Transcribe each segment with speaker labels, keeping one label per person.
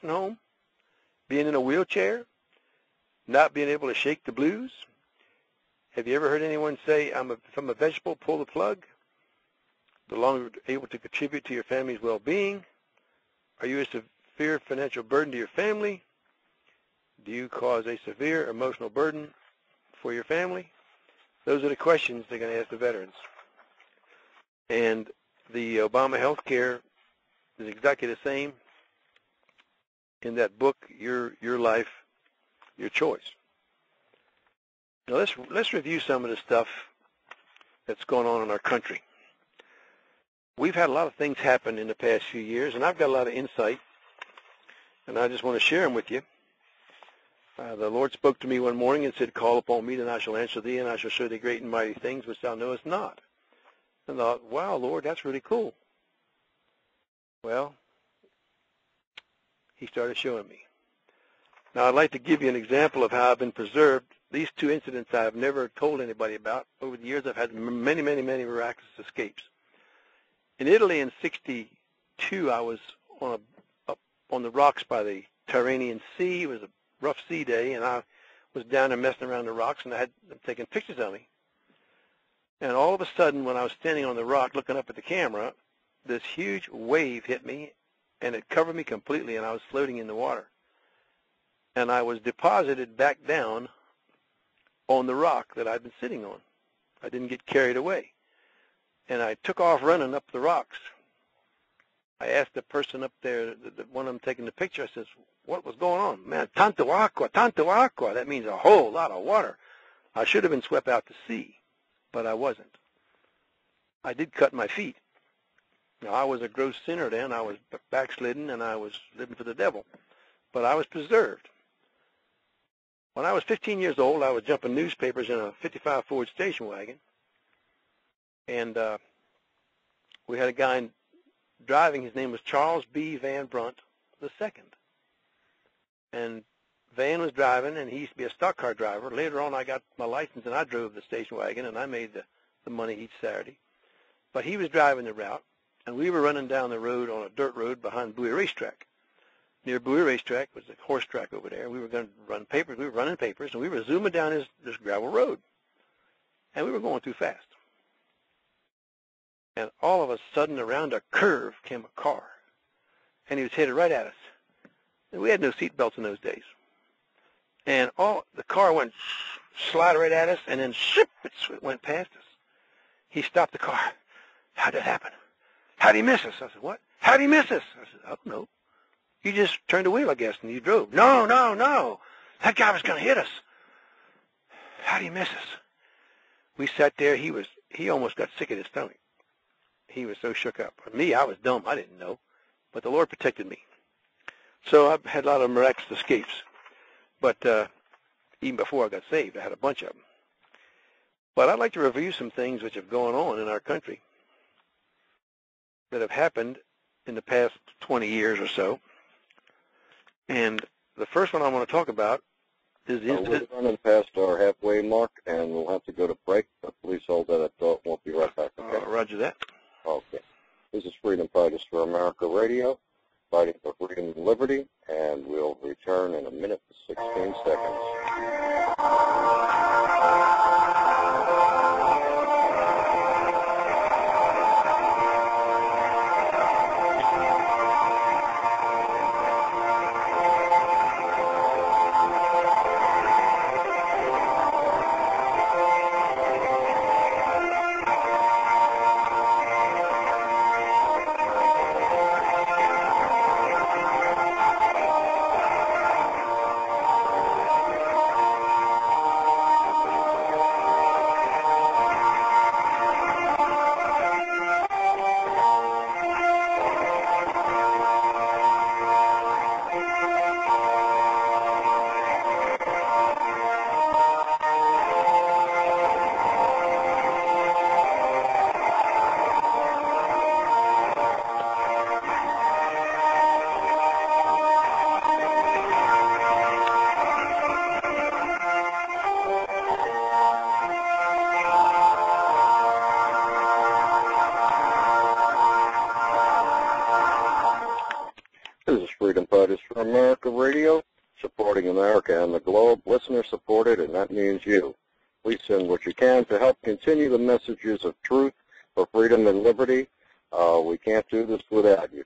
Speaker 1: home, being in a wheelchair, not being able to shake the blues? Have you ever heard anyone say, if I'm a vegetable, pull the plug? No longer able to contribute to your family's well-being? Are you a severe financial burden to your family? Do you cause a severe emotional burden for your family? Those are the questions they're going to ask the veterans. And the Obama health care is exactly the same in that book, Your Life, Your Choice. Now let's review some of the stuff that's going on in our country. We've had a lot of things happen in the past few years, and I've got a lot of insight, and I just want to share them with you. The Lord spoke to me one morning and said, "Call upon me, and I shall answer thee, and I shall show thee great and mighty things which thou knowest not." And I thought, wow, Lord, that's really cool. Well, he started showing me. Now, I'd like to give you an example of how I've been preserved. These two incidents I've never told anybody about. Over the years, I've had many, many, many miraculous escapes. In Italy in '62, I was up on the rocks by the Tyrrhenian Sea. It was a rough sea day, and I was down there messing around the rocks, and I had them taking pictures of me. And all of a sudden, when I was standing on the rock looking up at the camera, this huge wave hit me, and it covered me completely, and I was floating in the water. And I was deposited back down on the rock that I'd been sitting on. I didn't get carried away. And I took off running up the rocks. I asked the person up there, the one of them taking the picture, I says, what was going on? Man, tanto aqua, tanto aqua. That means a whole lot of water. I should have been swept out to sea, but I wasn't. I did cut my feet. Now, I was a gross sinner then. I was backslidden, and I was living for the devil. But I was preserved. When I was 15 years old, I was jumping newspapers in a 55 Ford station wagon. And we had a guy driving. His name was Charles B. Van Brunt II. And Van was driving, and he used to be a stock car driver. Later on, I got my license, and I drove the station wagon, and I made the money each Saturday. But he was driving the route, and we were running down the road on a dirt road behind Bowie Racetrack. Near Bowie Racetrack was a horse track over there. We were going to run papers. We were running papers, and we were zooming down this gravel road. And we were going too fast. And all of a sudden, around a curve came a car. And he was headed right at us. And we had no seat belts in those days. And the car went slide right at us, and then it went past us. He stopped the car. How'd that happen? How'd he miss us? I said, what? How'd he miss us? I said, I don't know. You just turned the wheel, I guess, and you drove. No. That guy was going to hit us. How'd he miss us? We sat there. He almost got sick at his stomach. He was so shook up. Me, I was dumb. I didn't know. But the Lord protected me. So I've had a lot of miraculous escapes. But even before I got saved, I had a bunch of them. But I'd like to review some things which have gone on in our country that have happened in the past 20 years or so. And the first one I want to talk about is the incident.
Speaker 2: We're running past our halfway mark, and we'll have to go to break. Please hold that thought. We'll be right back. Okay?
Speaker 1: Roger that.
Speaker 2: Okay. This is Freedom Fighters for America Radio, fighting for freedom and liberty, and we'll return in a minute and 16 seconds. America Radio, supporting America and the globe, listener-supported, and that means you. Please send what you can to help continue the messages of truth for freedom and liberty. We can't do this without you.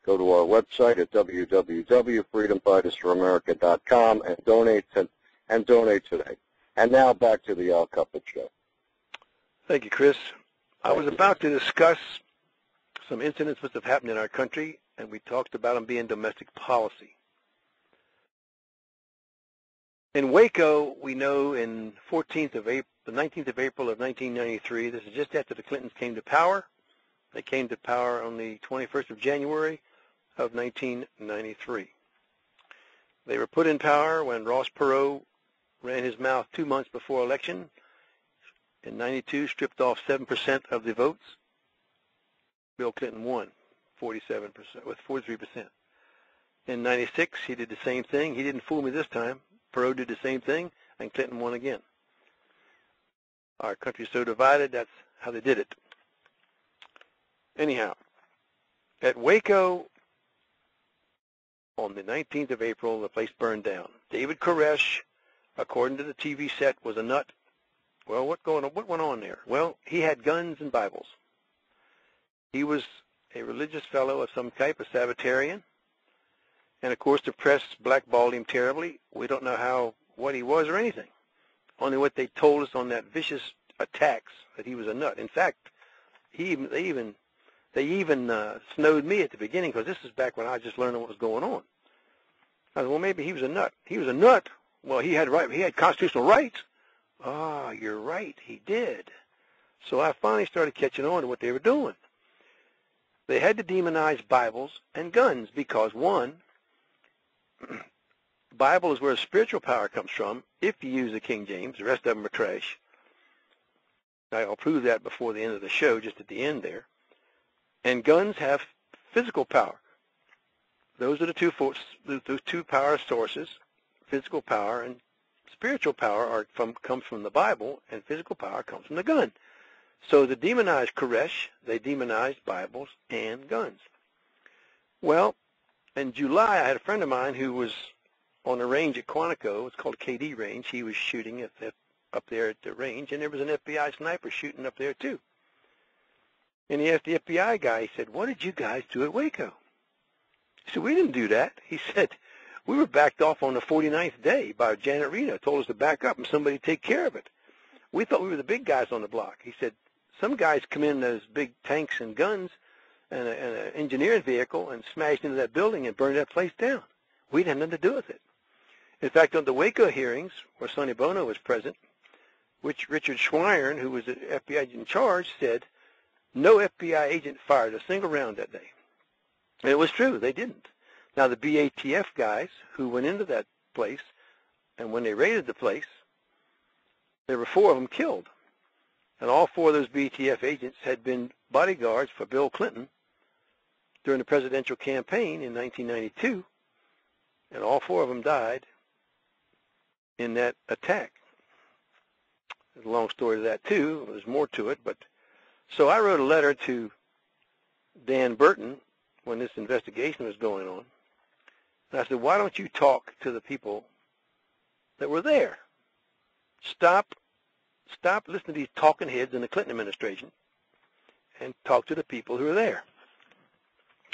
Speaker 2: Go to our website at www.freedomfightersforamerica.com and donate today. And now back to the Al Cuppett Show.
Speaker 1: Thank you, Chris. I was about to discuss some incidents which have happened in our country, and we talked about them being domestic policy. In Waco, we know in the 19th of April of 1993, this is just after the Clintons came to power. They came to power on the 21st of January of 1993. They were put in power when Ross Perot ran his mouth 2 months before election. In 92, stripped off 7% of the votes. Bill Clinton won 47%, with 43%. In 96, he did the same thing. He didn't fool me this time. Perot did the same thing, and Clinton won again. Our country's so divided, that's how they did it. Anyhow, at Waco, on the 19th of April, the place burned down. David Koresh, according to the TV set, was a nut. Well, what went on there? Well, he had guns and Bibles. He was a religious fellow of some type, a Sabbatarian. And, of course, the press blackballed him terribly. We don't know what he was or anything. Only what they told us on that vicious attacks, that he was a nut. In fact, they even snowed me at the beginning, because this is back when I was just learning what was going on. I said, well, maybe he was a nut. He was a nut. Well, he had constitutional rights. Ah, you're right, he did. So I finally started catching on to what they were doing. They had to demonize Bibles and guns because, one, Bible is where spiritual power comes from if you use the King James. The rest of them are trash. I'll prove that before the end of the show, just at the end there. And guns have physical power. Those are those two power sources, physical power and spiritual power comes from the Bible, and physical power comes from the gun. So to demonize Koresh, they demonized Bibles and guns. Well, in July, I had a friend of mine who was on a range at Quantico. It's called a KD range. He was shooting up there at the range, and there was an FBI sniper shooting up there too. And he asked the FBI guy, he said, what did you guys do at Waco? He said, we didn't do that. He said, we were backed off on the 49th day by Janet Reno, told us to back up and somebody take care of it. We thought we were the big guys on the block. He said, some guys come in those big tanks and guns and an engineering vehicle and smashed into that building and burned that place down. We had nothing to do with it. In fact, on the Waco hearings, where Sonny Bono was present, which Richard Schweiern, who was the FBI agent in charge, said no FBI agent fired a single round that day. And it was true, they didn't. Now, the BATF guys who went into that place, and when they raided the place, there were 4 of them killed. And all 4 of those BATF agents had been bodyguards for Bill Clinton during the presidential campaign in 1992, and all 4 of them died in that attack. There's a long story to that, too. There's more to it. But so I wrote a letter to Dan Burton when this investigation was going on. And I said, why don't you talk to the people that were there? Stop listening to these talking heads in the Clinton administration and talk to the people who are there.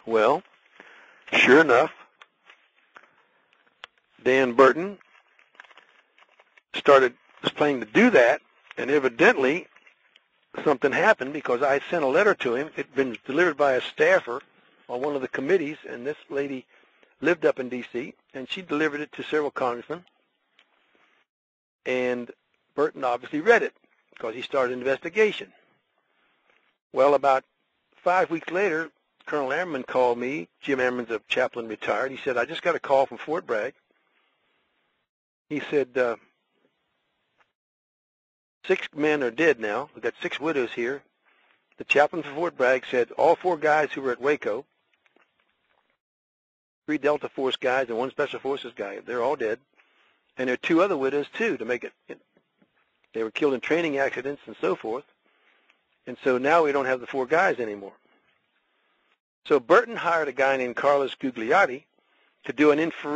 Speaker 1: Well, sure enough, Dan Burton was planning to do that, and evidently something happened because I sent a letter to him. It had been delivered by a staffer on one of the committees, and this lady lived up in D.C., and she delivered it to several congressmen. And Burton obviously read it because he started an investigation. Well, about 5 weeks later, Colonel Ammerman called me. Jim Ammerman's a chaplain, retired. He said, I just got a call from Fort Bragg. He said, 6 men are dead now. We've got 6 widows here. The chaplain from Fort Bragg said all 4 guys who were at Waco, 3 Delta Force guys and 1 Special Forces guy, they're all dead. And there are 2 other widows, too, to make it. They were killed in training accidents and so forth. And so now we don't have the 4 guys anymore. So Burton hired a guy named Carlos Gugliotti to do an infrared